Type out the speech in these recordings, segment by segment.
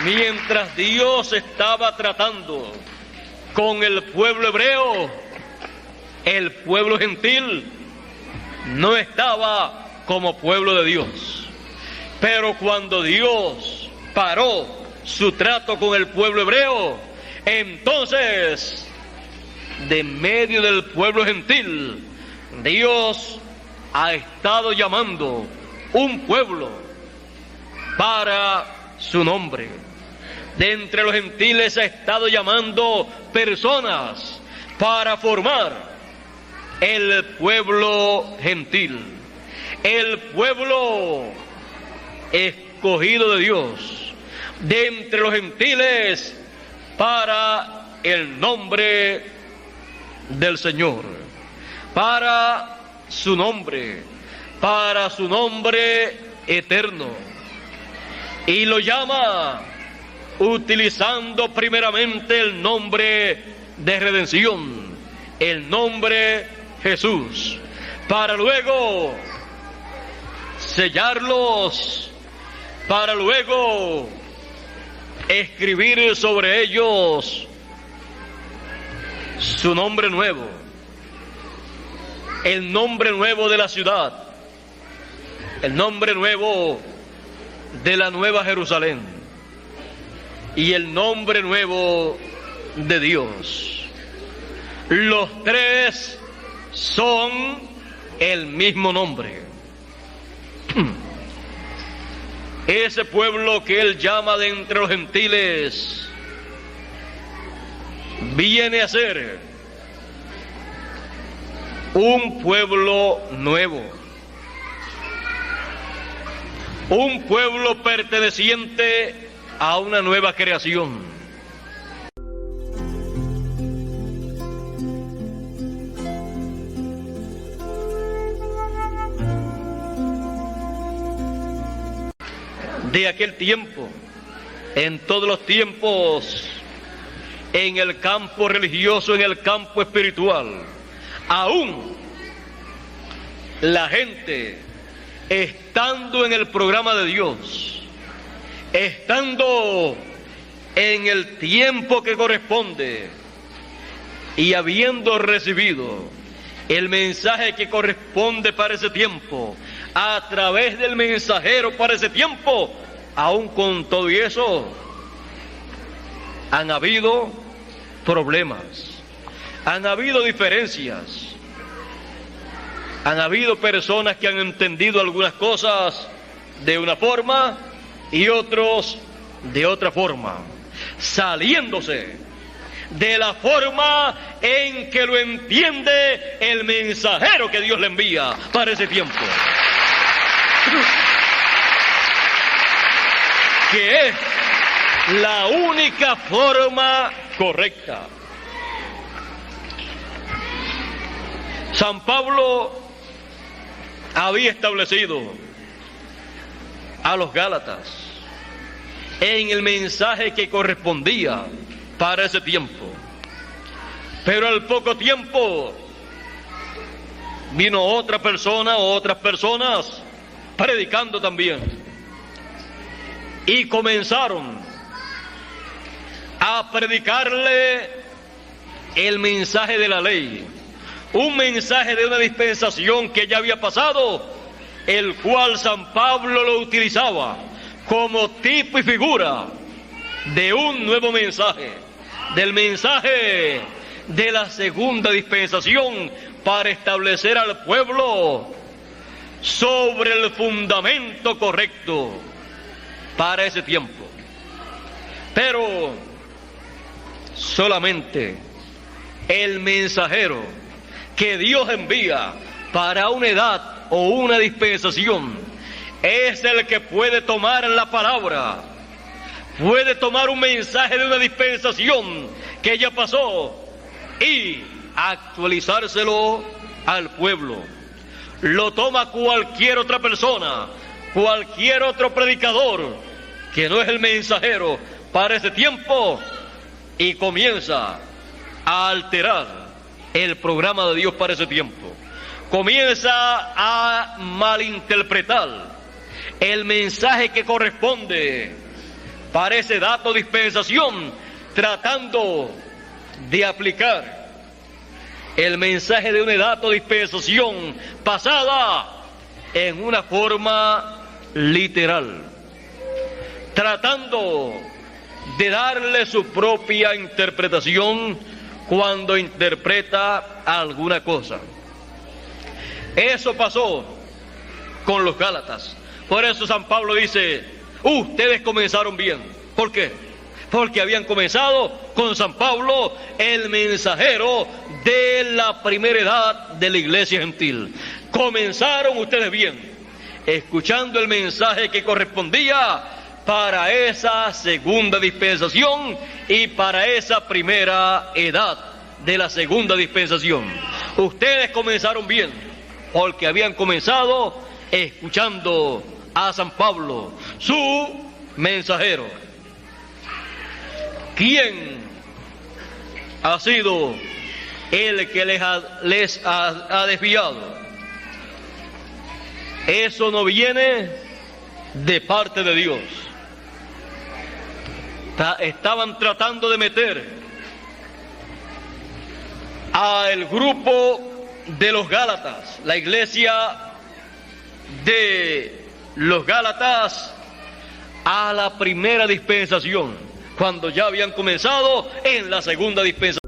mientras Dios estaba tratando con el pueblo hebreo, el pueblo gentil no estaba como pueblo de Dios. Pero cuando Dios paró su trato con el pueblo hebreo, entonces, de medio del pueblo gentil, Dios ha estado llamando un pueblo para su nombre. De entre los gentiles ha estado llamando personas para formar el pueblo gentil, el pueblo escogido de Dios, de entre los gentiles para el nombre del Señor, para su nombre eterno. Y lo llama utilizando primeramente el nombre de redención, el nombre Jesús, para luego sellarlos, para luego escribir sobre ellos su nombre nuevo, el nombre nuevo de la ciudad, el nombre nuevo de la Nueva Jerusalén y el nombre nuevo de Dios. Los tres son el mismo nombre. Ese pueblo que él llama de entre los gentiles viene a ser un pueblo nuevo, un pueblo perteneciente a una nueva creación. De aquel tiempo, en todos los tiempos, en el campo religioso, en el campo espiritual, aún la gente, estando en el programa de Dios, estando en el tiempo que corresponde y habiendo recibido el mensaje que corresponde para ese tiempo, a través del mensajero para ese tiempo, aún con todo y eso, han habido problemas, han habido diferencias, han habido personas que han entendido algunas cosas de una forma y otros de otra forma, saliéndose de la forma en que lo entiende el mensajero que Dios le envía para ese tiempo, que es la única forma correcta. San Pablo había establecido a los Gálatas en el mensaje que correspondía para ese tiempo, pero al poco tiempo vino otra persona o otras personas predicando también, y comenzaron a predicarle el mensaje de la ley, un mensaje de una dispensación que ya había pasado, el cual San Pablo lo utilizaba como tipo y figura de un nuevo mensaje, del mensaje de la segunda dispensación, para establecer al pueblo sobre el fundamento correcto para ese tiempo. Pero solamente el mensajero que Dios envía para una edad o una dispensación es el que puede tomar la palabra, puede tomar un mensaje de una dispensación que ya pasó y actualizárselo al pueblo. Lo toma cualquier otra persona, cualquier otro predicador que no es el mensajero para ese tiempo, y comienza a alterar el programa de Dios para ese tiempo. Comienza a malinterpretar el mensaje que corresponde parece dato dispensación, tratando de aplicar el mensaje de una edad o dispensación pasada en una forma literal, tratando de darle su propia interpretación cuando interpreta alguna cosa. Eso pasó con los Gálatas. Por eso San Pablo dice, ustedes comenzaron bien. ¿Por qué? Porque habían comenzado con San Pablo, el mensajero de la primera edad de la iglesia gentil. Comenzaron ustedes bien, escuchando el mensaje que correspondía para esa segunda dispensación y para esa primera edad de la segunda dispensación. Ustedes comenzaron bien, porque habían comenzado escuchando a San Pablo, su mensajero. ¿Quién ha sido el que les ha desviado? Eso no viene de parte de Dios. Estaban tratando de meter al grupo de los Gálatas, la iglesia de los Gálatas, a la primera dispensación, cuando ya habían comenzado en la segunda dispensación.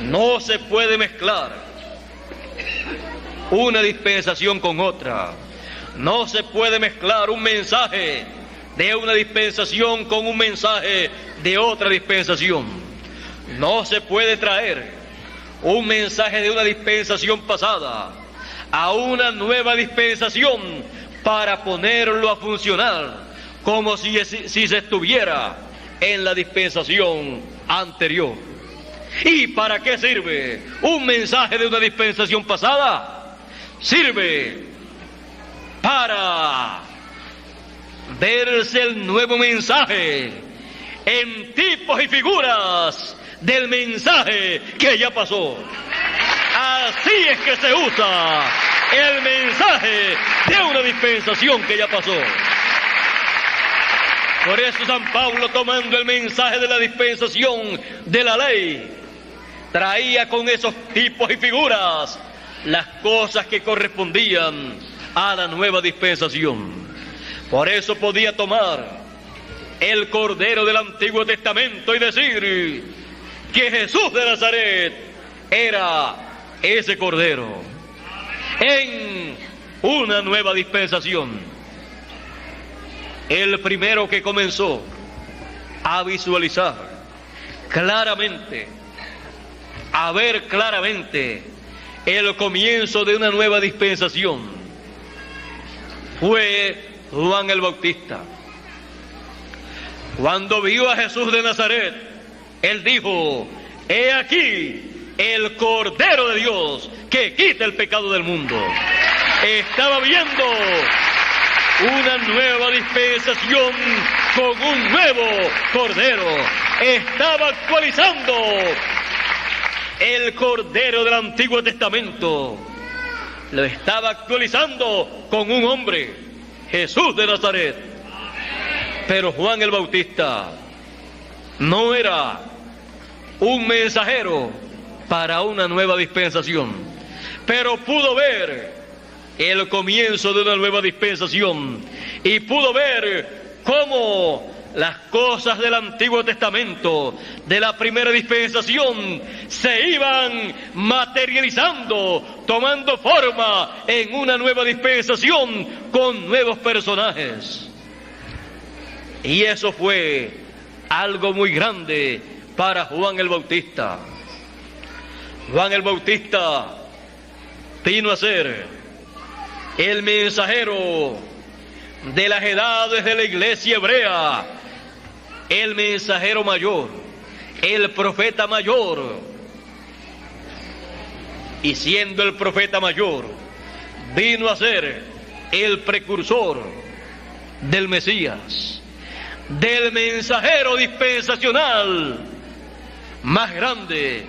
No se puede mezclar una dispensación con otra. No se puede mezclar un mensaje de una dispensación con un mensaje de otra dispensación. No se puede traer un mensaje de una dispensación pasada a una nueva dispensación para ponerlo a funcionar como si se estuviera en la dispensación anterior. ¿Y para qué sirve un mensaje de una dispensación pasada? Sirve para verse el nuevo mensaje en tipos y figuras del mensaje que ya pasó. Así es que se usa el mensaje de una dispensación que ya pasó. Por eso San Pablo, tomando el mensaje de la dispensación de la ley, traía con esos tipos y figuras las cosas que correspondían a la nueva dispensación. Por eso podía tomar el Cordero del Antiguo Testamento y decir que Jesús de Nazaret era ese Cordero en una nueva dispensación. El primero que comenzó a visualizar claramente, a ver claramente el comienzo de una nueva dispensación, fue Juan el Bautista. Cuando vio a Jesús de Nazaret, él dijo: he aquí el Cordero de Dios que quita el pecado del mundo. Estaba viendo una nueva dispensación con un nuevo Cordero. Estaba actualizando el Cordero del Antiguo Testamento. Lo estaba actualizando con un hombre, Jesús de Nazaret. Pero Juan el Bautista no era un mensajero para una nueva dispensación, pero pudo ver el comienzo de una nueva dispensación y pudo ver cómo las cosas del Antiguo Testamento, de la primera dispensación, se iban materializando, tomando forma en una nueva dispensación con nuevos personajes. Y eso fue algo muy grande para Juan el Bautista. Juan el Bautista vino a ser el mensajero de las edades de la iglesia hebrea, el mensajero mayor, el profeta mayor. Y siendo el profeta mayor, vino a ser el precursor del Mesías, del mensajero dispensacional, más grande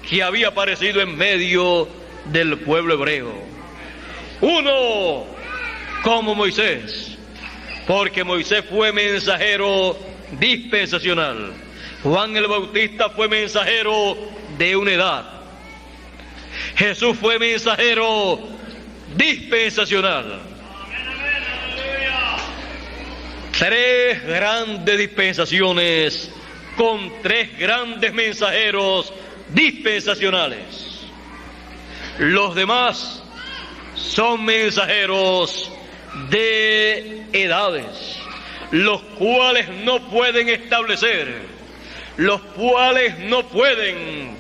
que había aparecido en medio del pueblo hebreo. Uno como Moisés, porque Moisés fue mensajero dispensacional. Juan el Bautista fue mensajero de una edad. Jesús fue mensajero dispensacional. Tres grandes dispensaciones con tres grandes mensajeros dispensacionales. Los demás son mensajeros de edades, los cuales no pueden establecer, los cuales no pueden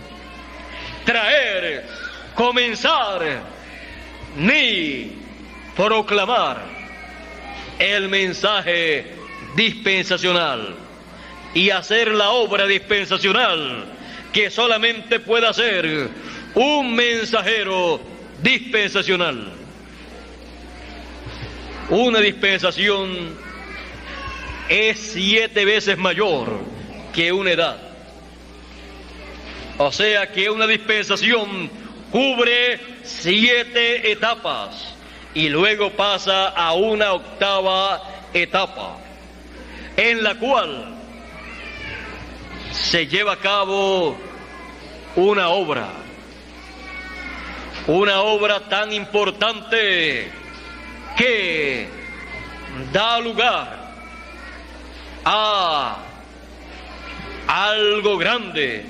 traer, comenzar, ni proclamar el mensaje dispensacional y hacer la obra dispensacional que solamente puede hacer un mensajero dispensacional. Una dispensación es 7 veces mayor que una edad. O sea que una dispensación cubre 7 etapas y luego pasa a una 8ª etapa, en la cual se lleva a cabo una obra tan importante que da lugar a algo grande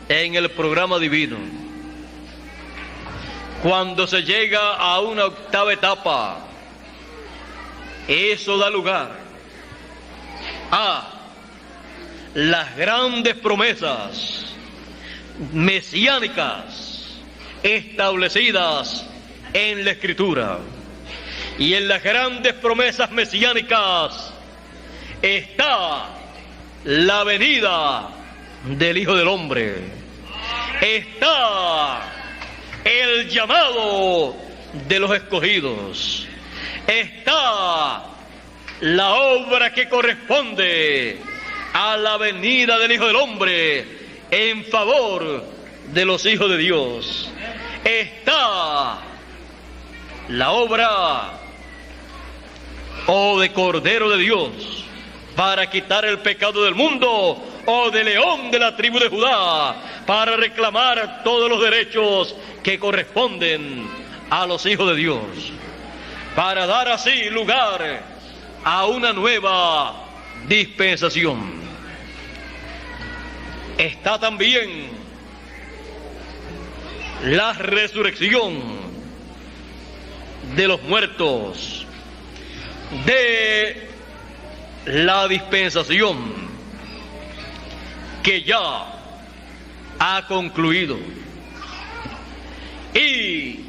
en el programa divino. Cuando se llega a una 8ª etapa, eso da lugar a las grandes promesas mesiánicas establecidas en la Escritura. Y en las grandes promesas mesiánicas está la venida del Hijo del Hombre, está el llamado de los escogidos, está la obra que corresponde a la venida del Hijo del Hombre en favor de los hijos de Dios, está la obra o de Cordero de Dios para quitar el pecado del mundo, o de León de la tribu de Judá para reclamar todos los derechos que corresponden a los hijos de Dios, para dar así lugar a una nueva dispensación. Está también la resurrección de los muertos, de la dispensación que ya ha concluido, y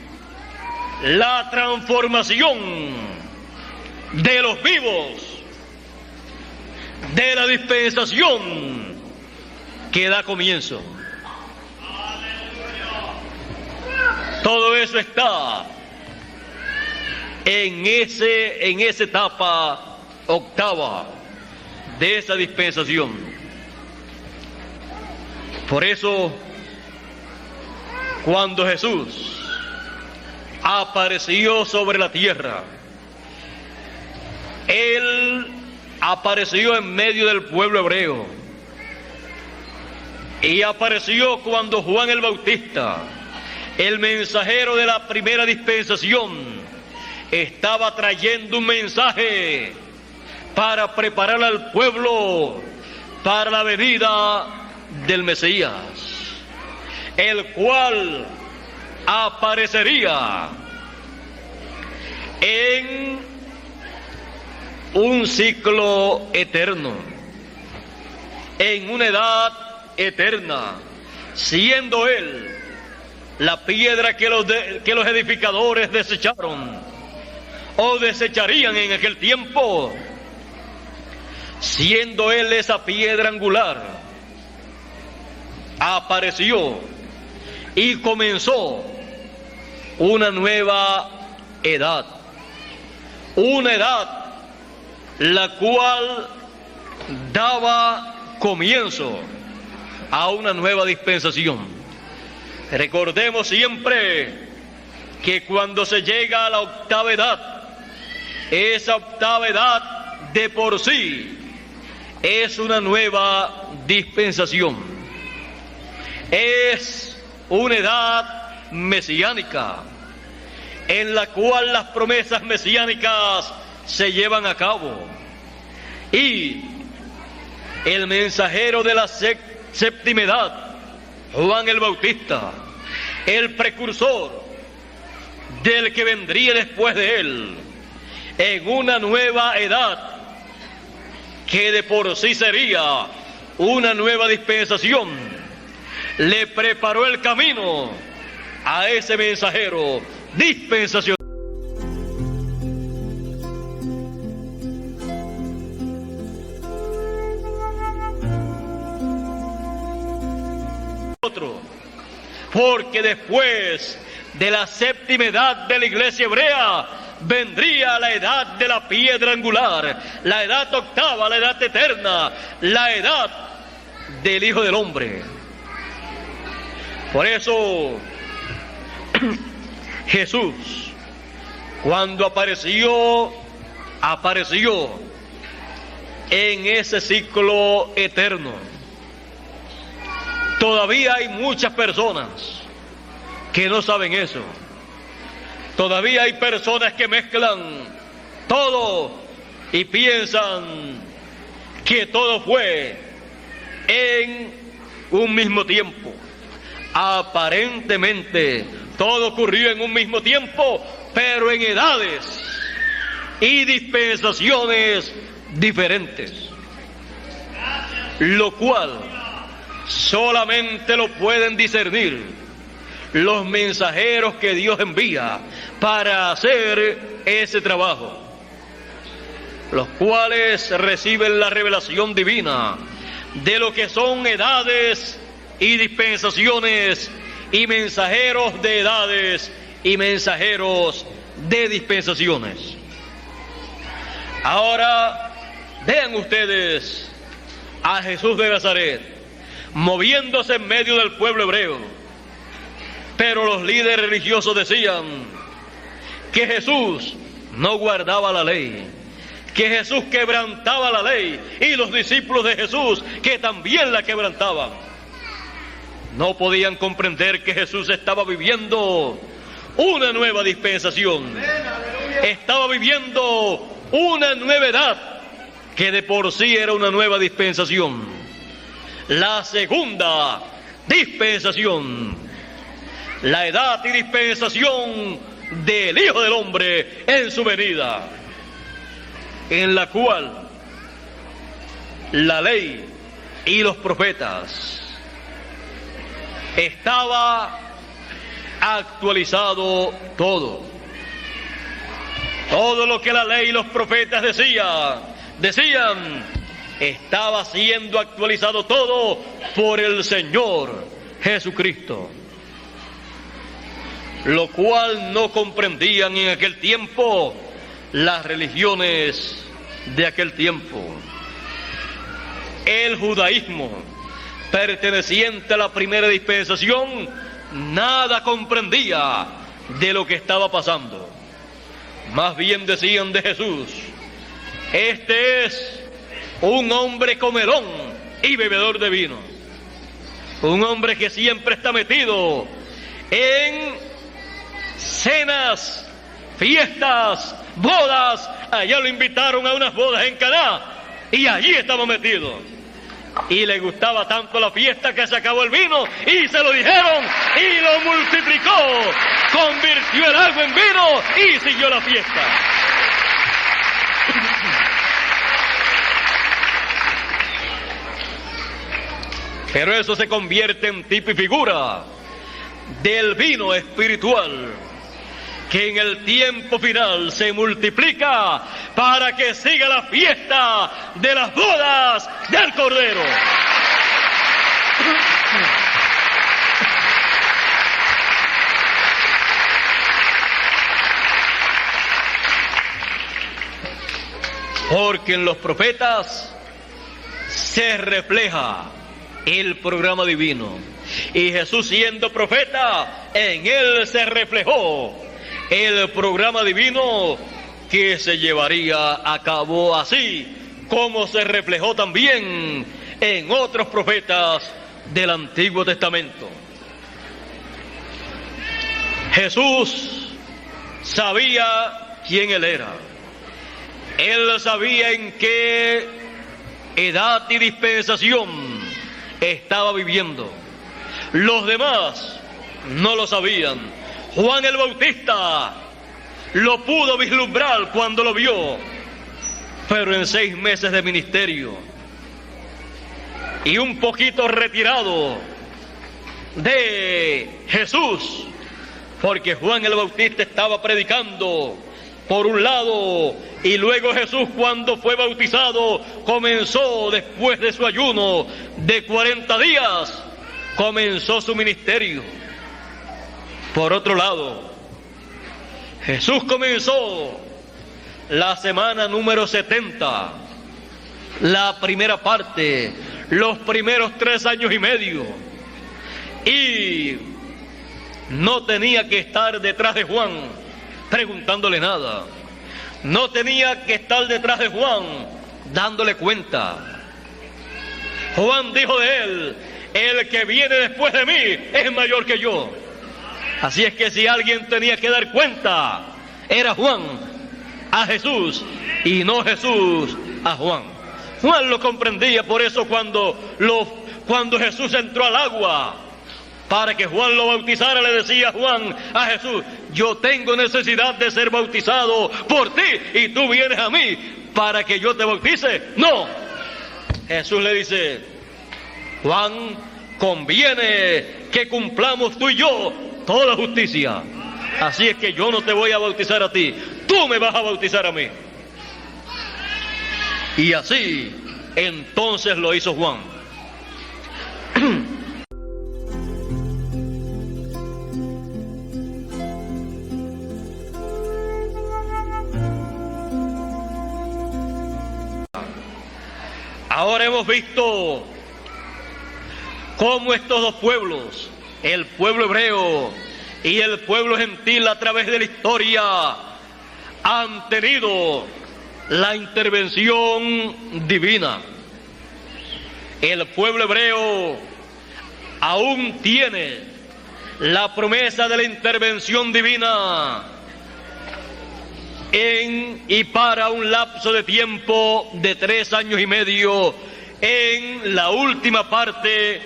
la transformación de los vivos de la dispensación que da comienzo. Todo eso está en esa etapa 8ª de esa dispensación. Por eso, cuando Jesús apareció sobre la tierra, Él apareció en medio del pueblo hebreo, y apareció cuando Juan el Bautista, el mensajero de la primera dispensación, estaba trayendo un mensaje para preparar al pueblo para la venida del Mesías, el cual aparecería en un ciclo eterno, en una edad eterna, siendo Él la piedra que los edificadores desecharon o desecharían en aquel tiempo, siendo Él esa piedra angular. Apareció y comenzó una nueva edad, una edad la cual daba comienzo a una nueva dispensación. Recordemos siempre que cuando se llega a la octava edad, esa octava edad de por sí es una nueva dispensación. Es una edad mesiánica en la cual las promesas mesiánicas se llevan a cabo. Y el mensajero de la séptima edad, Juan el Bautista, el precursor del que vendría después de él, en una nueva edad que de por sí sería una nueva dispensación, le preparó el camino a ese mensajero dispensacional. Porque después de la séptima edad de la iglesia hebrea vendría la edad de la piedra angular, la edad octava, la edad eterna, la edad del Hijo del Hombre. Por eso Jesús, cuando apareció en ese ciclo eterno. Todavía hay muchas personas que no saben eso. Todavía hay personas que mezclan todo y piensan que todo fue en un mismo tiempo. Aparentemente todo ocurrió en un mismo tiempo, pero en edades y dispensaciones diferentes, lo cual solamente lo pueden discernir los mensajeros que Dios envía para hacer ese trabajo, los cuales reciben la revelación divina de lo que son edades y dispensaciones, y mensajeros de edades y mensajeros de dispensaciones. Ahora vean ustedes a Jesús de Nazaret moviéndose en medio del pueblo hebreo, pero los líderes religiosos decían que Jesús no guardaba la ley, que Jesús quebrantaba la ley, y los discípulos de Jesús que también la quebrantaban. No podían comprender que Jesús estaba viviendo una nueva dispensación, estaba viviendo una nueva edad que de por sí era una nueva dispensación, la segunda dispensación, la edad y dispensación del Hijo del Hombre en su venida, en la cual la ley y los profetas estaba actualizado todo lo que la ley y los profetas decían, estaba siendo actualizado todo por el Señor Jesucristo, lo cual no comprendían en aquel tiempo las religiones de aquel tiempo. El judaísmo, perteneciente a la primera dispensación, nada comprendía de lo que estaba pasando. Más bien decían de Jesús: este es un hombre comelón y bebedor de vino, un hombre que siempre está metido en cenas, fiestas, bodas. Allá lo invitaron a unas bodas en Caná y allí estaba metido, y le gustaba tanto la fiesta que se acabó el vino y se lo dijeron y lo multiplicó, convirtió el agua en vino y siguió la fiesta. Pero eso se convierte en tipo y figura del vino espiritual, que en el tiempo final se multiplica para que siga la fiesta de las bodas del Cordero. Porque en los profetas se refleja el programa divino. Y Jesús, siendo profeta, en él se reflejó el programa divino que se llevaría a cabo, así como se reflejó también en otros profetas del Antiguo Testamento. Jesús sabía quién él era. Él sabía en qué edad y dispensación estaba viviendo. Los demás no lo sabían. Juan el Bautista lo pudo vislumbrar cuando lo vio, pero en 6 meses de ministerio y un poquito retirado de Jesús, porque Juan el Bautista estaba predicando por un lado, y luego Jesús, cuando fue bautizado, comenzó después de su ayuno de 40 días, comenzó su ministerio. Por otro lado, Jesús comenzó la semana número 70, la primera parte, los primeros 3 años y medio, y no tenía que estar detrás de Juan preguntándole nada, no tenía que estar detrás de Juan dándole cuenta. Juan dijo de él: el que viene después de mí es mayor que yo. Así es que si alguien tenía que dar cuenta, era Juan a Jesús y no Jesús a Juan. Juan lo comprendía. Por eso cuando Jesús entró al agua para que Juan lo bautizara, le decía Juan a Jesús: yo tengo necesidad de ser bautizado por ti y tú vienes a mí para que yo te bautice. No, Jesús le dice: Juan, conviene que cumplamos tú y yo toda la justicia. Así es que yo no te voy a bautizar a ti, tú me vas a bautizar a mí. Y así entonces lo hizo Juan. Ahora hemos visto cómo estos dos pueblos, el pueblo hebreo y el pueblo gentil, a través de la historia han tenido la intervención divina. El pueblo hebreo aún tiene la promesa de la intervención divina en y para un lapso de tiempo de 3 años y medio en la última parte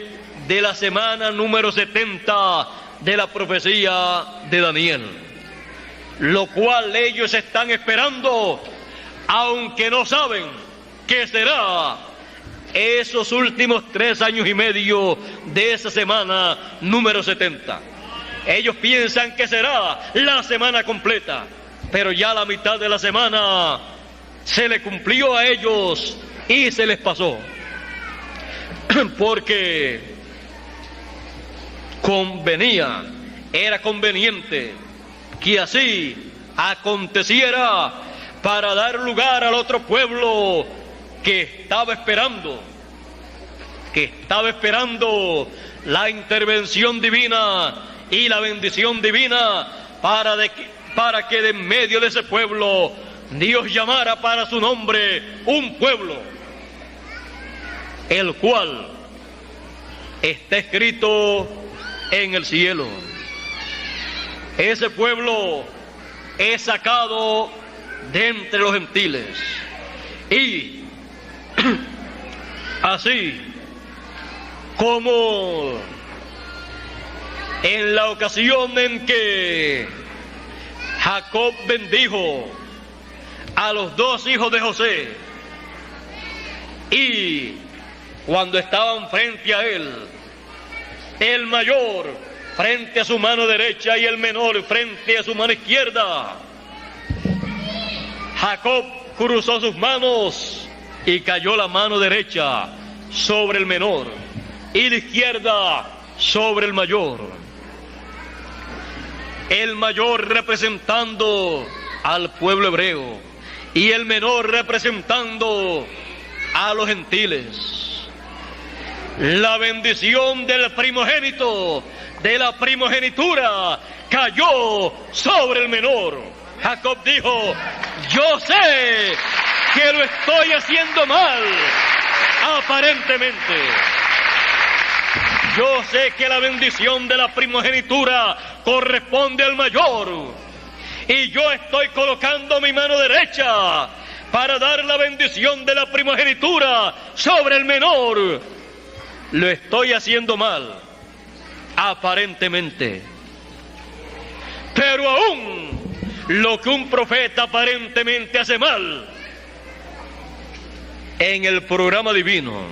de la semana número 70 de la profecía de Daniel, lo cual ellos están esperando, aunque no saben qué será esos últimos 3 años y medio de esa semana número 70. Ellos piensan que será la semana completa, pero ya la mitad de la semana se le cumplió a ellos y se les pasó, porque era conveniente que así aconteciera para dar lugar al otro pueblo que estaba esperando la intervención divina y la bendición divina para que de en medio de ese pueblo Dios llamara para su nombre un pueblo, el cual está escrito en el cielo. Ese pueblo es sacado de entre los gentiles, y así como en la ocasión en que Jacob bendijo a los 2 hijos de José, y cuando estaban frente a él, el mayor frente a su mano derecha y el menor frente a su mano izquierda, Jacob cruzó sus manos y cayó la mano derecha sobre el menor y la izquierda sobre el mayor. El mayor representando al pueblo hebreo y el menor representando a los gentiles. la bendición del primogénito, de la primogenitura, cayó sobre el menor. Jacob dijo: yo sé que lo estoy haciendo mal, aparentemente. Yo sé que la bendición de la primogenitura corresponde al mayor, y yo estoy colocando mi mano derecha para dar la bendición de la primogenitura sobre el menor. Lo estoy haciendo mal, aparentemente. Pero aún lo que un profeta aparentemente hace mal, en el programa divino,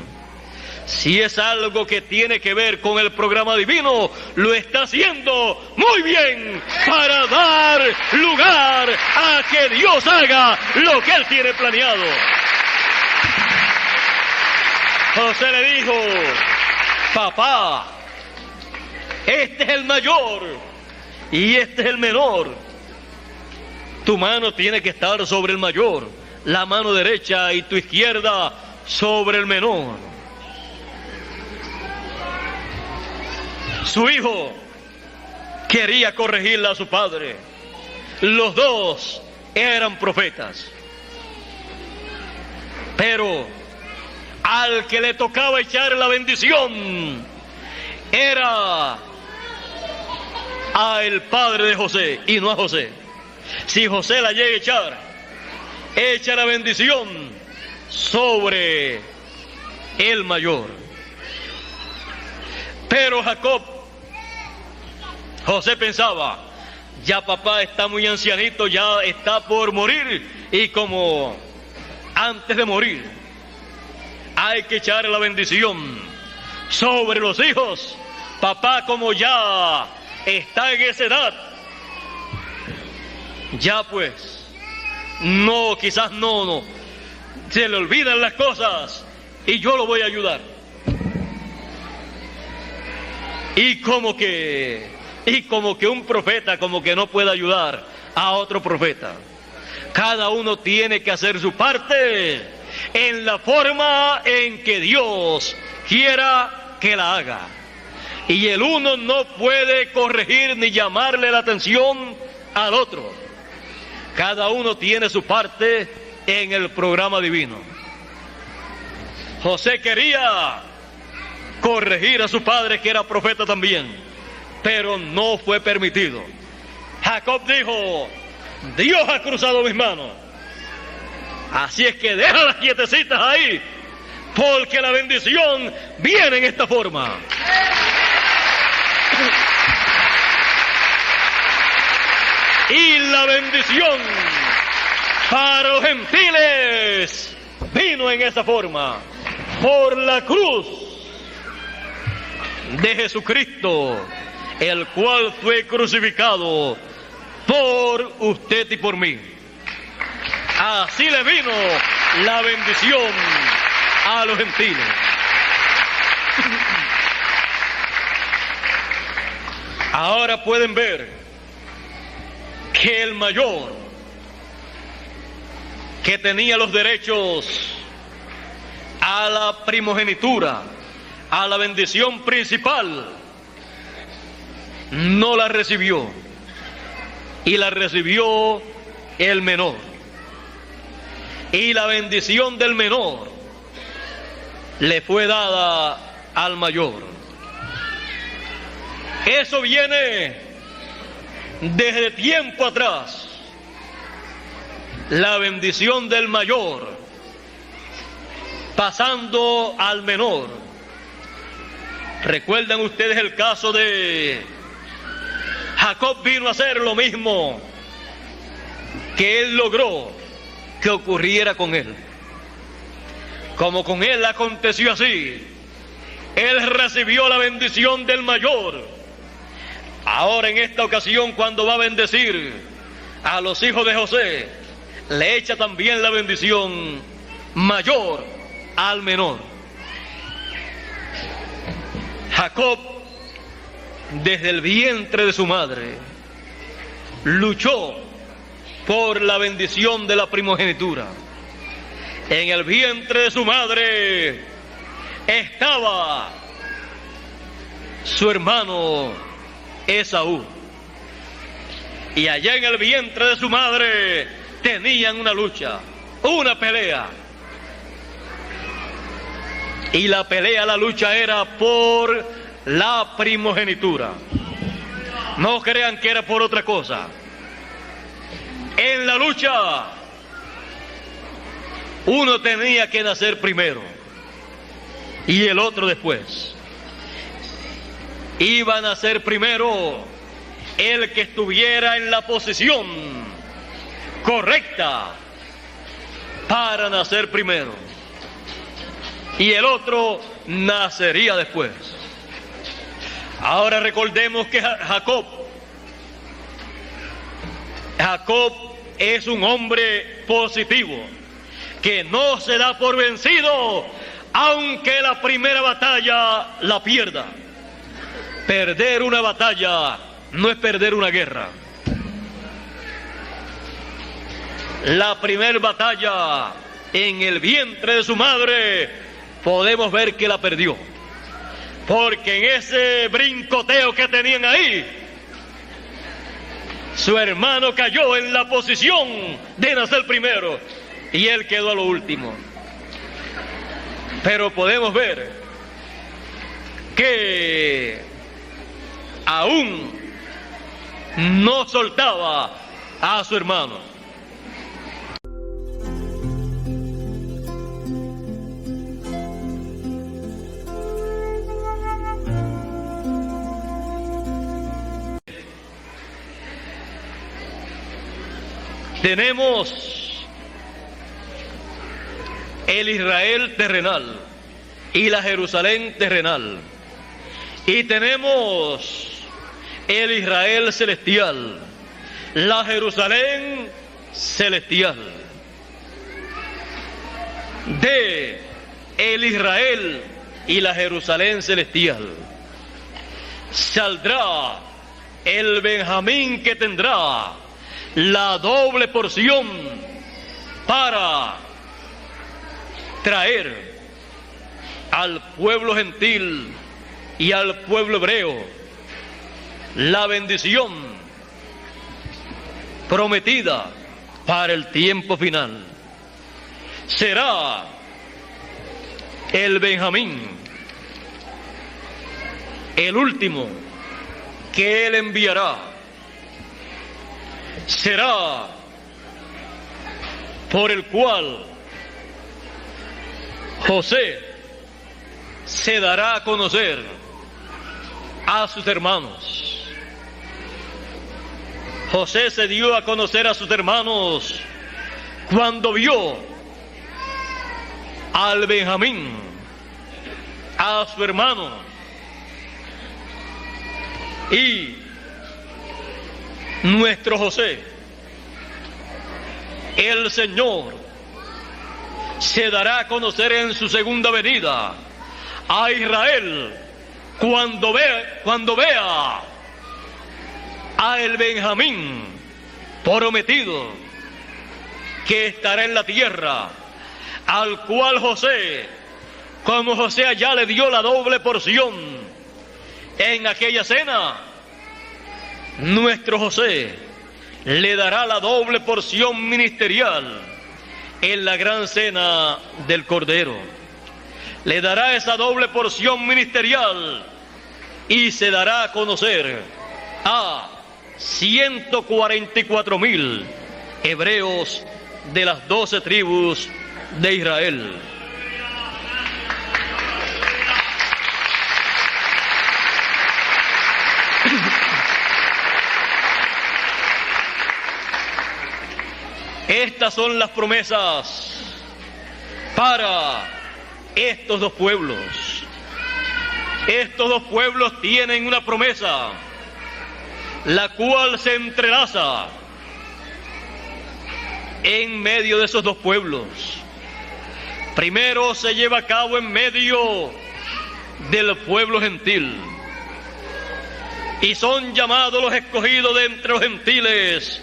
si es algo que tiene que ver con el programa divino, lo está haciendo muy bien para dar lugar a que Dios haga lo que Él tiene planeado. José le dijo: papá, este es el mayor y este es el menor. Tu mano tiene que estar sobre el mayor, la mano derecha, y tu izquierda sobre el menor. Su hijo quería corregirle a su padre. Los dos eran profetas. Pero al que le tocaba echar la bendición era al padre de José y no a José. Si José la llega a echar, echa la bendición sobre el mayor. Pero José pensaba: ya papá está muy ancianito, ya está por morir, y como antes de morir hay que echar la bendición sobre los hijos, papá, como ya está en esa edad, ya pues quizás no se le olvidan las cosas y yo lo voy a ayudar. Y como que un profeta como que no puede ayudar a otro profeta. Cada uno tiene que hacer su parte en la forma en que Dios quiera que la haga. Y el uno no puede corregir ni llamarle la atención al otro. Cada uno tiene su parte en el programa divino. José quería corregir a su padre, que era profeta también, pero no fue permitido. Jacob dijo: Dios ha cruzado mis manos, así es que déjalas quietecitas ahí, porque la bendición viene en esta forma. Y la bendición para los gentiles vino en esa forma, por la cruz de Jesucristo, el cual fue crucificado por usted y por mí. Así le vino la bendición a los gentiles. Ahora pueden ver que el mayor, que tenía los derechos a la primogenitura, a la bendición principal, no la recibió, y la recibió el menor. Y la bendición del menor le fue dada al mayor. Eso viene desde tiempo atrás. La bendición del mayor pasando al menor. ¿Recuerdan ustedes el caso de Jacob? Vino a hacer lo mismo que él logró que ocurriera con él. Como con él aconteció así, él recibió la bendición del mayor. Ahora en esta ocasión, cuando va a bendecir a los hijos de José, le echa también la bendición mayor al menor. Jacob, desde el vientre de su madre, luchó por la bendición de la primogenitura. En el vientre de su madre estaba su hermano Esaú. Y allá en el vientre de su madre tenían una lucha, una pelea. Y la lucha era por la primogenitura. No crean que era por otra cosa. En la lucha, uno tenía que nacer primero y el otro después. Iba a nacer primero el que estuviera en la posición correcta para nacer primero, y el otro nacería después. Ahora recordemos que Jacob es un hombre positivo, que no se da por vencido, aunque la primera batalla la pierda. Perder una batalla no es perder una guerra. La primera batalla en el vientre de su madre podemos ver que la perdió, porque en ese brincoteo que tenían ahí, su hermano cayó en la posición de nacer primero y él quedó a lo último. Pero podemos ver que aún no soltaba a su hermano. Tenemos el Israel terrenal y la Jerusalén terrenal, y tenemos el Israel celestial, la Jerusalén celestial. De el Israel y la Jerusalén celestial saldrá el Benjamín, que tendrá la doble porción para traer al pueblo gentil y al pueblo hebreo la bendición prometida para el tiempo final. Será el Benjamín el último que él enviará. Será por el cual José se dará a conocer a sus hermanos. José se dio a conocer a sus hermanos cuando vio al Benjamín, a su hermano, y nuestro José, el Señor, se dará a conocer en su segunda venida a Israel cuando vea a el Benjamín prometido que estará en la tierra, al cual José, como José allá le dio la doble porción en aquella cena, nuestro José le dará la doble porción ministerial en la gran cena del Cordero. Le dará esa doble porción ministerial y se dará a conocer a 144,000 hebreos de las 12 tribus de Israel. Estas son las promesas para estos dos pueblos. Estos dos pueblos tienen una promesa, la cual se entrelaza en medio de esos dos pueblos. Primero se lleva a cabo en medio del pueblo gentil, y son llamados los escogidos de entre los gentiles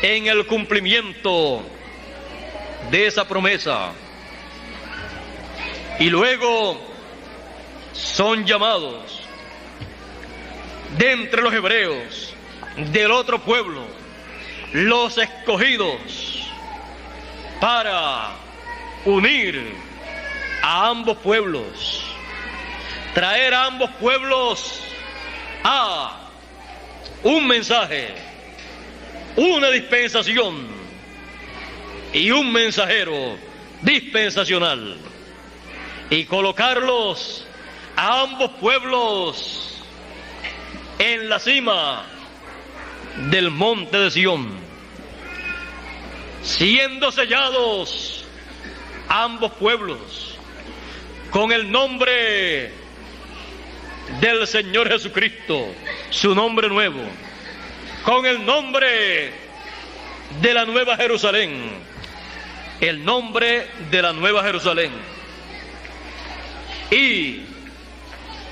en el cumplimiento de esa promesa. Y luego son llamados de entre los hebreos, del otro pueblo, los escogidos, para unir a ambos pueblos, traer a ambos pueblos a un mensaje, una dispensación y un mensajero dispensacional, y colocarlos a ambos pueblos en la cima del monte de Sión, siendo sellados ambos pueblos con el nombre del Señor Jesucristo, su nombre nuevo, con el nombre de la Nueva Jerusalén, el nombre de la Nueva Jerusalén, y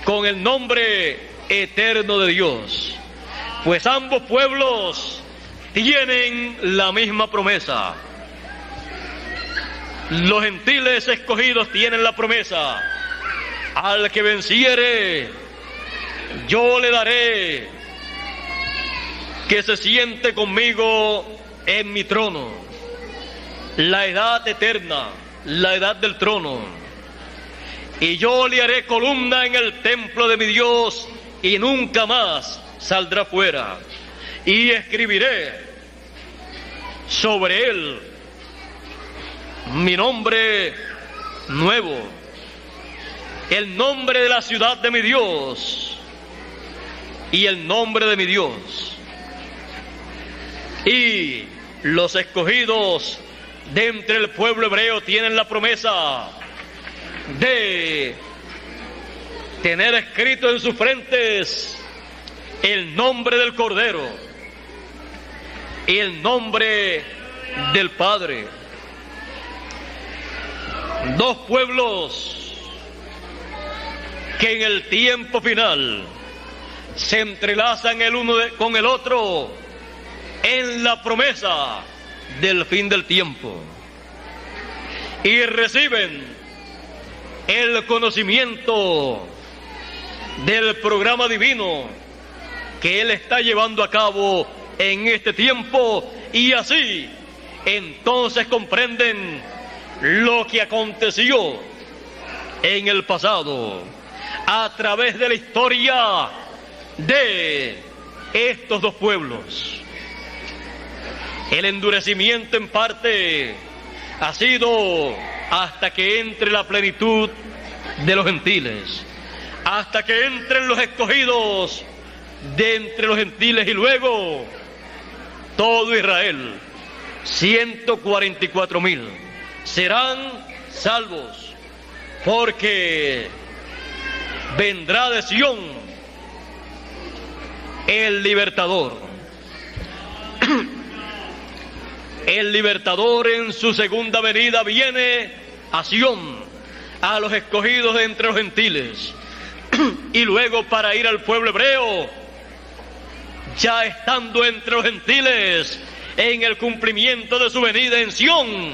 con el nombre eterno de Dios, pues ambos pueblos tienen la misma promesa. Los gentiles escogidos tienen la promesa: al que venciere, yo le daré que se siente conmigo en mi trono, la edad eterna, la edad del trono, y yo le haré columna en el templo de mi Dios, y nunca más saldrá fuera, y escribiré sobre él mi nombre nuevo, el nombre de la ciudad de mi Dios y el nombre de mi Dios. Y los escogidos de entre el pueblo hebreo tienen la promesa de tener escrito en sus frentes el nombre del Cordero y el nombre del Padre. Dos pueblos que en el tiempo final se entrelazan el uno con el otro en la promesa del fin del tiempo, y reciben el conocimiento del programa divino que Él está llevando a cabo en este tiempo, y así entonces comprenden lo que aconteció en el pasado a través de la historia de estos dos pueblos. El endurecimiento en parte ha sido hasta que entre la plenitud de los gentiles, hasta que entren los escogidos de entre los gentiles, y luego todo Israel, 144,000 serán salvos, porque vendrá de Sión el libertador. El libertador en su segunda venida viene a Sión, a los escogidos de entre los gentiles, y luego para ir al pueblo hebreo, ya estando entre los gentiles en el cumplimiento de su venida en Sión,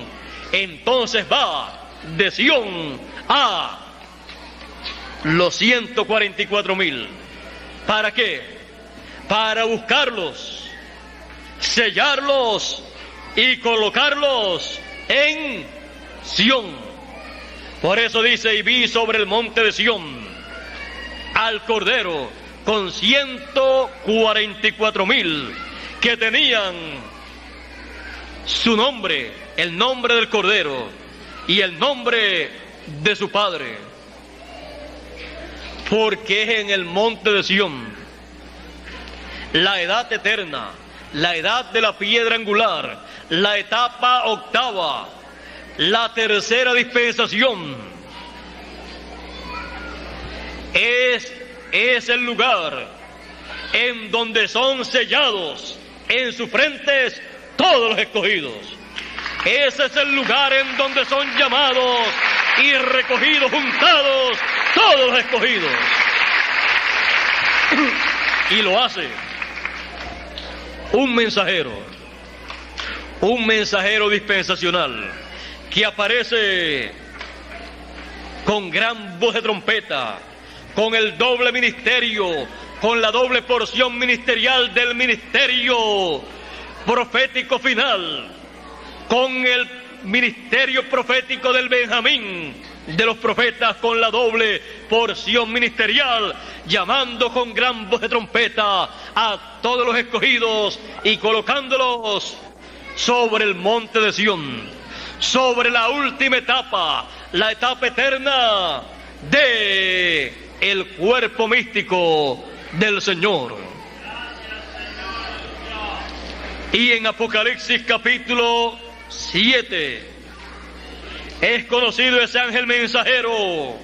entonces va de Sión a los 144,000. ¿Para qué? Para buscarlos, sellarlos y colocarlos en Sión. Por eso dice: y vi sobre el monte de Sión al Cordero con 144,000 que tenían su nombre, el nombre del Cordero y el nombre de su Padre, porque es en el monte de Sión la edad eterna, la edad de la piedra angular, la etapa octava, la tercera dispensación. Es el lugar en donde son sellados en sus frentes todos los escogidos. Ese es el lugar en donde son llamados y recogidos, juntados todos los escogidos. Y lo hace un mensajero dispensacional que aparece con gran voz de trompeta, con el doble ministerio con la doble porción ministerial del ministerio profético final, con el ministerio profético del Benjamín de los profetas, con la doble porción ministerial, llamando con gran voz de trompeta a todos los escogidos y colocándolos sobre el monte de Sión, sobre la última etapa, la etapa eterna de el cuerpo místico del Señor. Y en Apocalipsis capítulo 7 es conocido ese ángel mensajero.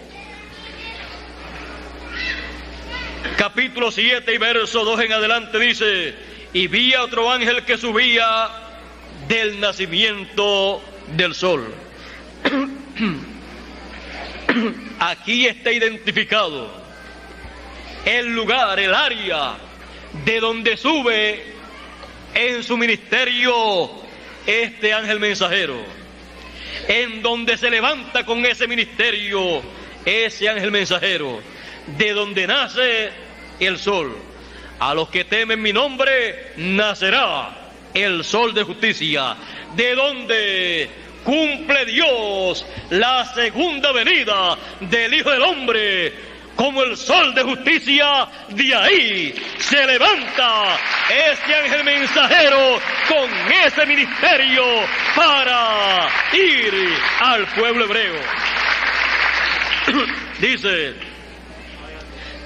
Capítulo 7 y verso 2 en adelante dice: y vi a otro ángel que subía del nacimiento del sol. Aquí está identificado el lugar, el área de donde sube en su ministerio este ángel mensajero, en donde se levanta con ese ministerio ese ángel mensajero, de donde nace el sol. A los que temen mi nombre nacerá el sol de justicia, de donde cumple Dios la segunda venida del Hijo del Hombre. Como el sol de justicia, de ahí se levanta este ángel mensajero con ese ministerio para ir al pueblo hebreo. Dice: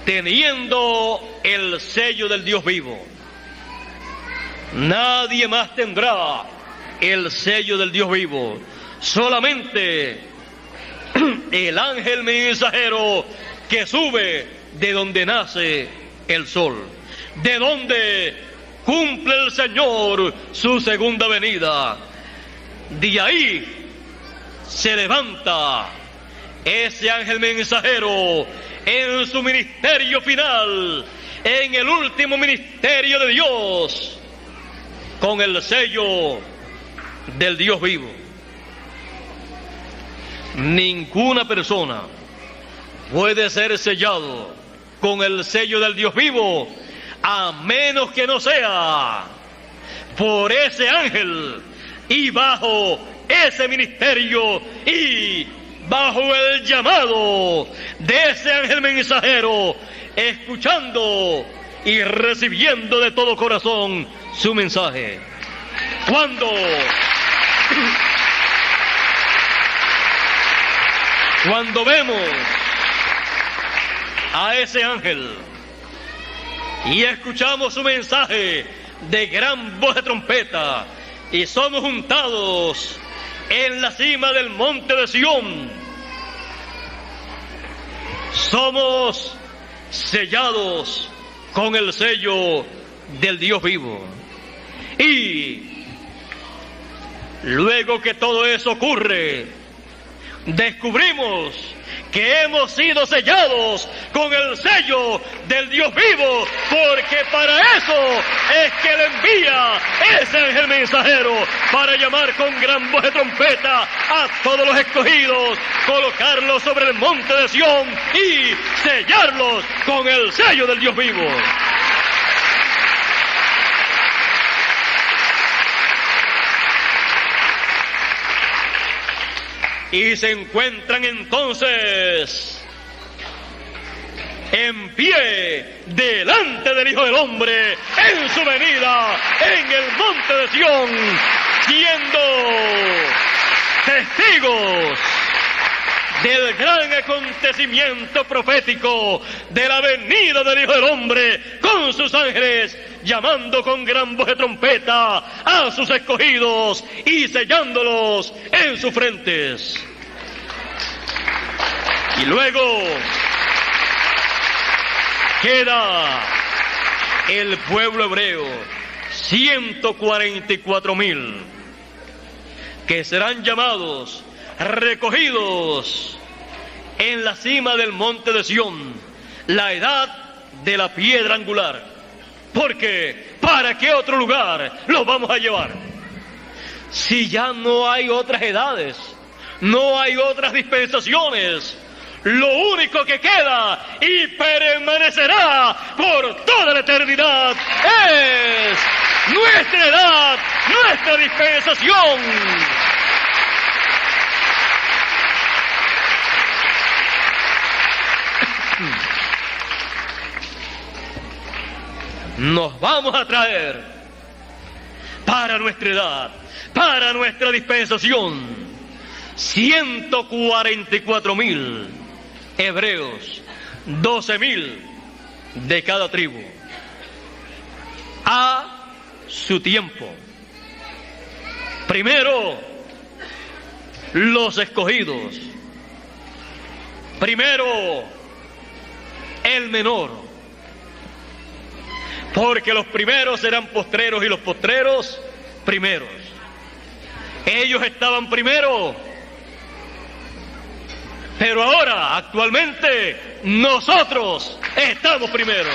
teniendo el sello del Dios vivo. Nadie más tendrá el sello del Dios vivo, solamente el ángel mensajero que sube de donde nace el sol, de donde cumple el Señor su segunda venida. De ahí se levanta ese ángel mensajero en su ministerio final, en el último ministerio de Dios, con el sello del Dios vivo. Ninguna persona puede ser sellado con el sello del Dios vivo, a menos que no sea por ese ángel y bajo ese ministerio y bajo el llamado de ese ángel mensajero, escuchando y recibiendo de todo corazón su mensaje. Cuando vemos a ese ángel y escuchamos su mensaje de gran voz de trompeta y somos juntados en la cima del monte de Sión, somos sellados con el sello del Dios vivo. Y luego que todo eso ocurre, descubrimos que hemos sido sellados con el sello del Dios vivo, porque para eso es que le envía ese ángel mensajero, para llamar con gran voz de trompeta a todos los escogidos, colocarlos sobre el monte de Sión y sellarlos con el sello del Dios vivo. Y se encuentran entonces en pie delante del Hijo del Hombre en su venida en el monte de Sión, siendo testigos del gran acontecimiento profético de la venida del Hijo del Hombre con sus ángeles, llamando con gran voz de trompeta a sus escogidos y sellándolos en sus frentes. Y luego queda el pueblo hebreo, 144,000, que serán llamados, recogidos en la cima del monte de Sión, la edad de la piedra angular. Porque ¿para qué otro lugar los vamos a llevar? Si ya no hay otras edades, no hay otras dispensaciones, lo único que queda y permanecerá por toda la eternidad es nuestra edad, nuestra dispensación. Nos vamos a traer para nuestra edad, para nuestra dispensación, 144,000 hebreos, 12,000 de cada tribu, a su tiempo. Primero, los escogidos. Primero, el menor. Porque los primeros serán postreros y los postreros primeros. Ellos estaban primero, pero ahora, actualmente, nosotros estamos primero.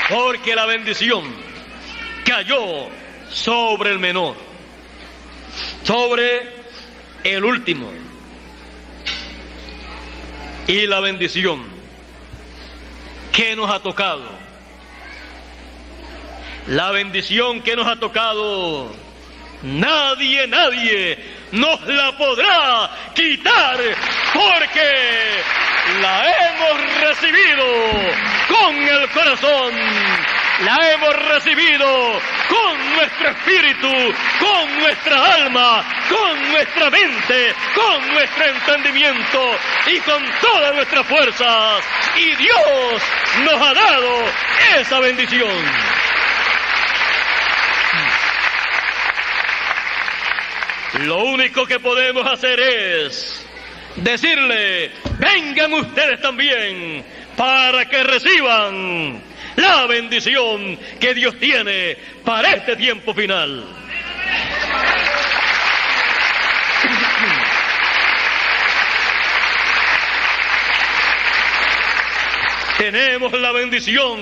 Porque la bendición cayó sobre el menor, sobre el último. Y la bendición que nos ha tocado, la bendición que nos ha tocado, nadie nos la podrá quitar, porque la hemos recibido con el corazón, la hemos recibido con nuestro espíritu, con nuestra alma, con nuestra mente, con nuestro entendimiento y con todas nuestras fuerzas. Y Dios nos ha dado esa bendición. Lo único que podemos hacer es decirle: vengan ustedes también para que reciban la bendición que Dios tiene para este tiempo final. Tenemos la bendición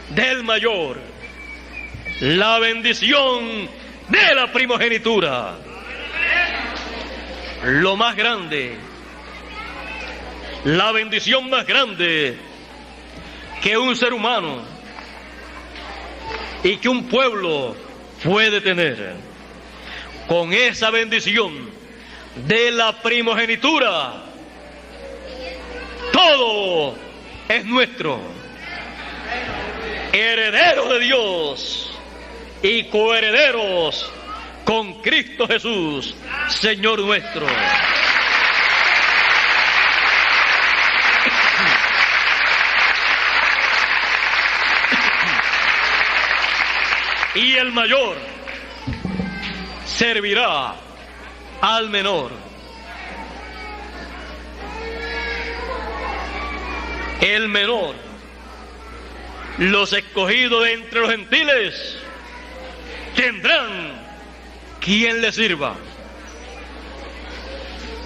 del mayor, la bendición de la primogenitura, lo más grande, la bendición más grande que un ser humano y que un pueblo puede tener. Con esa bendición de la primogenitura, todo es nuestro, herederos de Dios y coherederos con Cristo Jesús, Señor nuestro. Y el mayor servirá al menor. El menor, los escogidos de entre los gentiles, tendrán quien les sirva.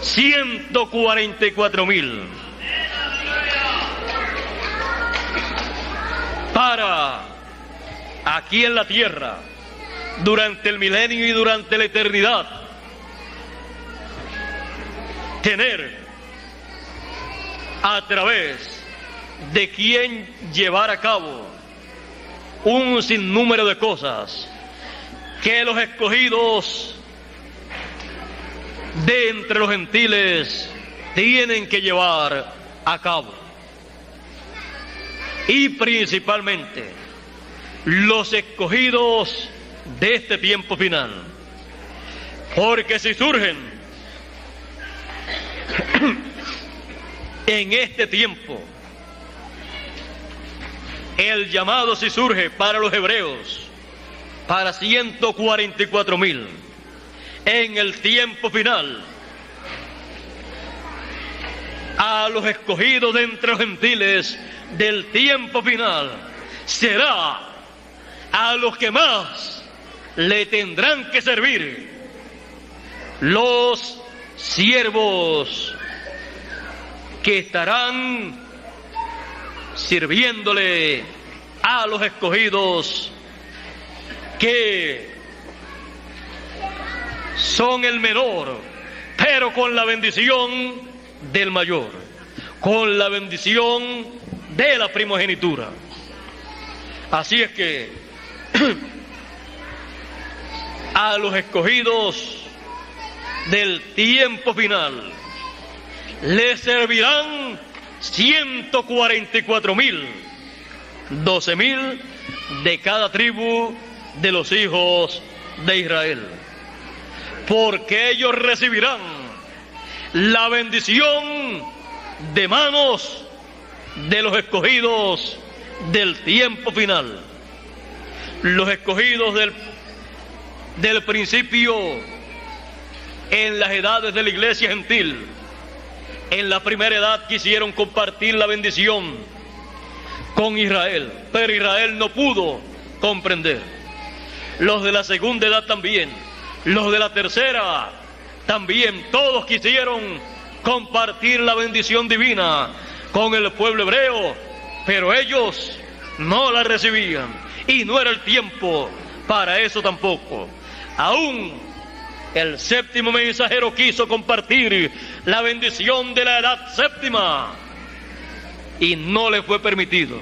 144,000 para aquí en la tierra, durante el milenio y durante la eternidad, tener a través de quien llevar a cabo un sinnúmero de cosas que los escogidos de entre los gentiles tienen que llevar a cabo. Y principalmente los escogidos de este tiempo final, porque si surgen en este tiempo, el llamado si surge para los hebreos, para 144,000, en el tiempo final, a los escogidos de entre los gentiles del tiempo final, será a los que más le tendrán que servir, los siervos que estarán sirviéndole a los escogidos que son el menor, pero con la bendición del mayor, con la bendición de la primogenitura. Así es que a los escogidos del tiempo final les servirán 144,000, 12,000 de cada tribu de los hijos de Israel, porque ellos recibirán la bendición de manos de los escogidos del tiempo final, los escogidos del principio en las edades de la iglesia gentil. En la primera edad quisieron compartir la bendición con Israel, pero Israel no pudo comprender. Los de la segunda edad también, los de la tercera también, todos quisieron compartir la bendición divina con el pueblo hebreo, pero ellos no la recibían y no era el tiempo para eso tampoco. Aún el séptimo mensajero quiso compartir la bendición de la edad séptima y no le fue permitido.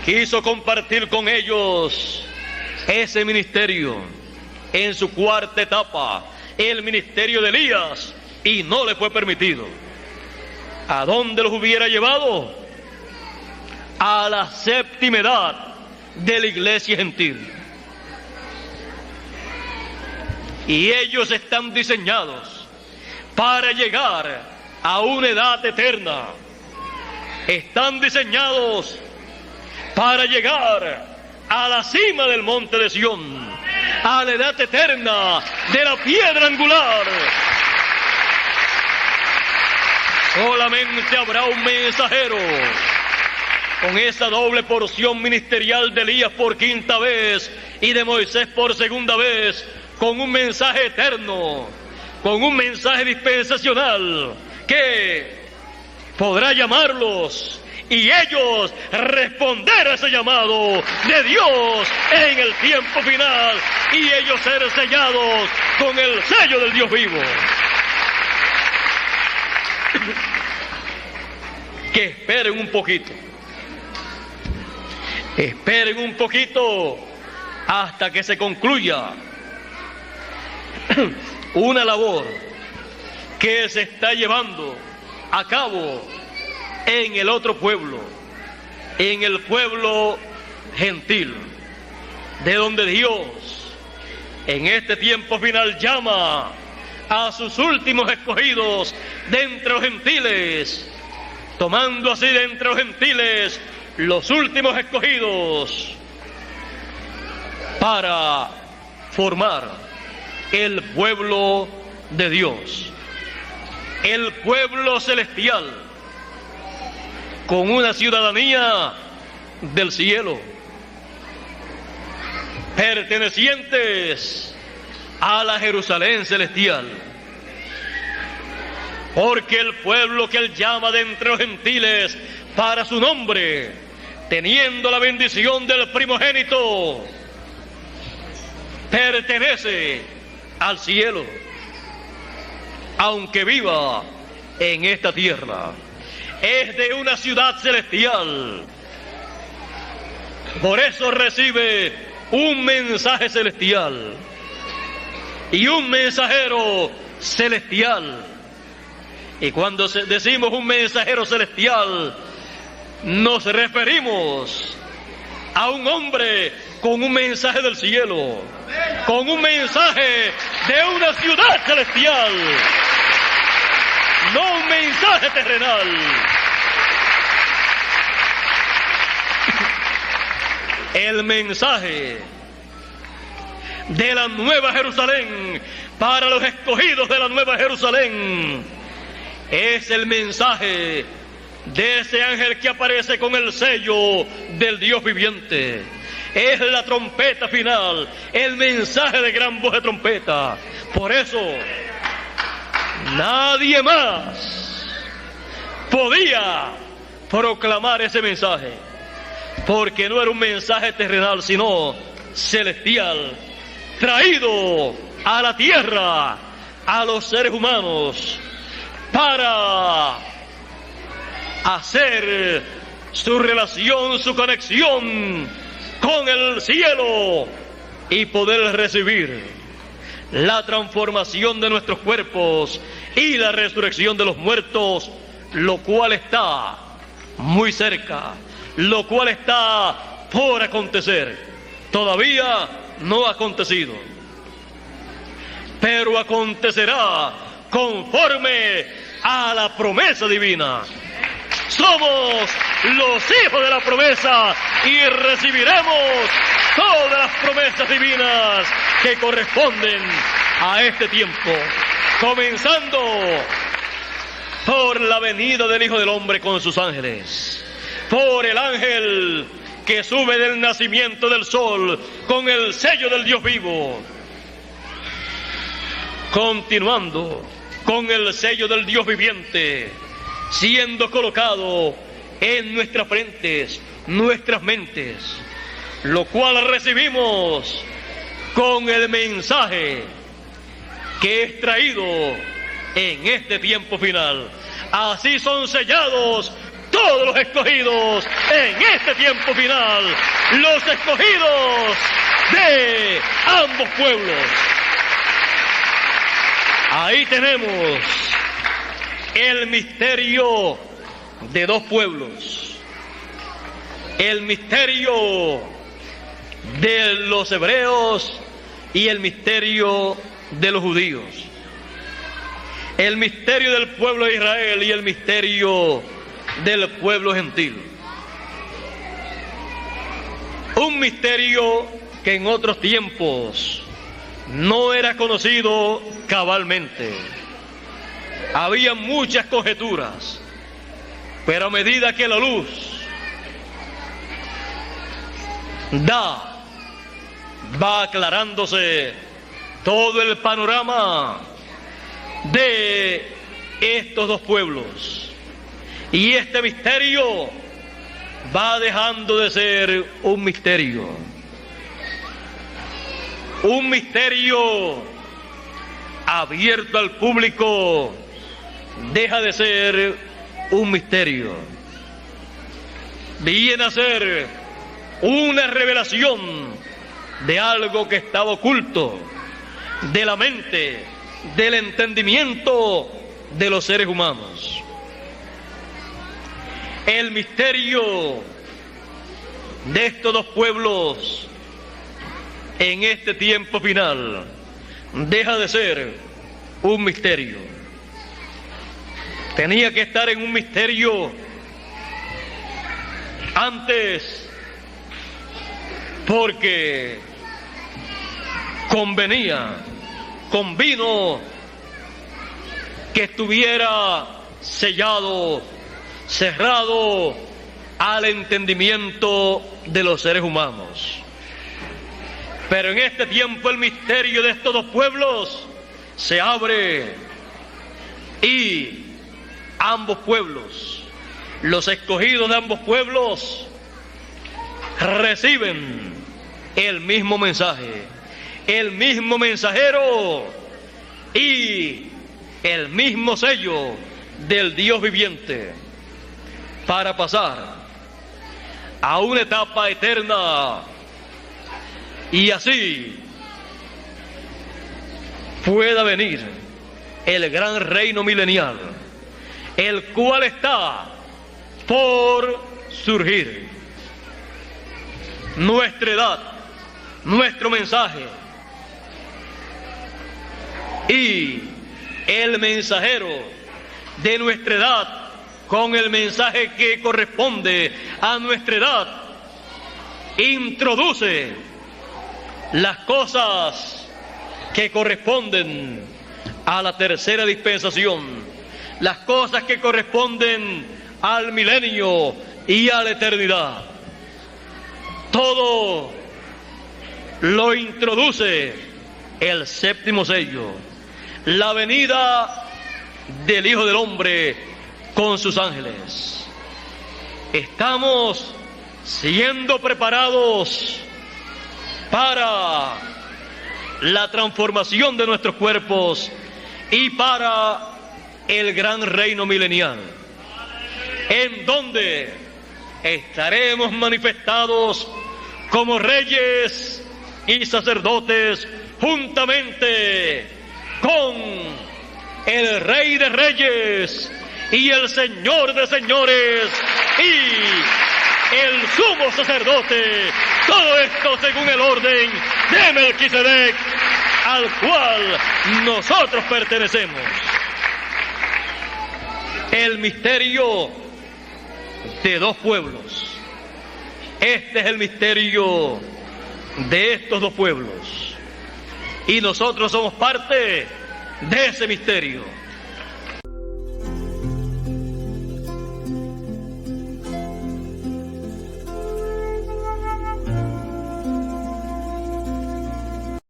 Quiso compartir con ellos ese ministerio en su cuarta etapa, el ministerio de Elías, y no le fue permitido. ¿A dónde los hubiera llevado? A la séptima edad de la iglesia gentil. Y ellos están diseñados para llegar a una edad eterna. Están diseñados para llegar a la cima del monte de Sión, a la edad eterna de la piedra angular. Solamente habrá un mensajero con esa doble porción ministerial de Elías por quinta vez y de Moisés por segunda vez, con un mensaje eterno, con un mensaje dispensacional que podrá llamarlos y ellos responder a ese llamado de Dios en el tiempo final y ellos ser sellados con el sello del Dios vivo. Que esperen un poquito. Esperen un poquito hasta que se concluya una labor que se está llevando a cabo en el otro pueblo, en el pueblo gentil, de donde Dios en este tiempo final llama a sus últimos escogidos de entre los gentiles, tomando así de entre los gentiles los últimos escogidos para formar el pueblo de Dios, el pueblo celestial, con una ciudadanía del cielo, pertenecientes a la Jerusalén celestial, porque el pueblo que él llama de entre los gentiles para su nombre, teniendo la bendición del primogénito, pertenece al cielo, aunque viva en esta tierra. Es de una ciudad celestial. Por eso recibe un mensaje celestial y un mensajero celestial. Y cuando decimos un mensajero celestial, nos referimos a un hombre con un mensaje del cielo, con un mensaje de una ciudad celestial, no un mensaje terrenal. El mensaje de la Nueva Jerusalén para los escogidos de la Nueva Jerusalén es el mensaje de ese ángel que aparece con el sello del Dios viviente. Es la trompeta final, el mensaje de gran voz de trompeta. Por eso nadie más podía proclamar ese mensaje. porque no era un mensaje terrenal, sino celestial, traído a la tierra, a los seres humanos, para hacer su relación, su conexión con el cielo y poder recibir la transformación de nuestros cuerpos y la resurrección de los muertos, lo cual está muy cerca, lo cual está por acontecer. Todavía no ha acontecido, pero acontecerá conforme a la promesa divina. Somos los hijos de la promesa y recibiremos todas las promesas divinas que corresponden a este tiempo, comenzando por la venida del Hijo del Hombre con sus ángeles, por el ángel que sube del nacimiento del sol con el sello del Dios vivo, continuando con el sello del Dios viviente, siendo colocado en nuestras frentes, nuestras mentes, lo cual recibimos con el mensaje que es traído en este tiempo final. Así son sellados todos los escogidos en este tiempo final, los escogidos de ambos pueblos. Ahí tenemos el misterio de dos pueblos, el misterio de los hebreos y el misterio de los judíos, el misterio del pueblo de Israel y el misterio del pueblo gentil. Un misterio que en otros tiempos no era conocido cabalmente. Había muchas conjeturas, pero a medida que la luz va aclarándose todo el panorama de estos dos pueblos, y este misterio va dejando de ser un misterio abierto al público, deja de ser un misterio, viene a ser una revelación de algo que estaba oculto de la mente, del entendimiento de los seres humanos. El misterio de estos dos pueblos en este tiempo final deja de ser un misterio. Tenía que estar en un misterio antes, porque convino que estuviera sellado, cerrado al entendimiento de los seres humanos. Pero en este tiempo el misterio de estos dos pueblos se abre y ambos pueblos, los escogidos de ambos pueblos, reciben el mismo mensaje, el mismo mensajero y el mismo sello del Dios viviente, para pasar a una etapa eterna, y así pueda venir el gran reino milenial, el cual está por surgir. Nuestra edad, nuestro mensaje y el mensajero de nuestra edad con el mensaje que corresponde a nuestra edad introduce las cosas que corresponden a la tercera dispensación, las cosas que corresponden al milenio y a la eternidad. Todo lo introduce el séptimo sello, la venida del Hijo del Hombre con sus ángeles. Estamos siendo preparados para la transformación de nuestros cuerpos y para el gran reino milenial, en donde estaremos manifestados como reyes y sacerdotes juntamente con el Rey de Reyes y el Señor de Señores y el Sumo Sacerdote. Todo esto según el orden de Melquisedec, al cual nosotros pertenecemos. El misterio de dos pueblos. Este es el misterio de estos dos pueblos. Y nosotros somos parte de ese misterio.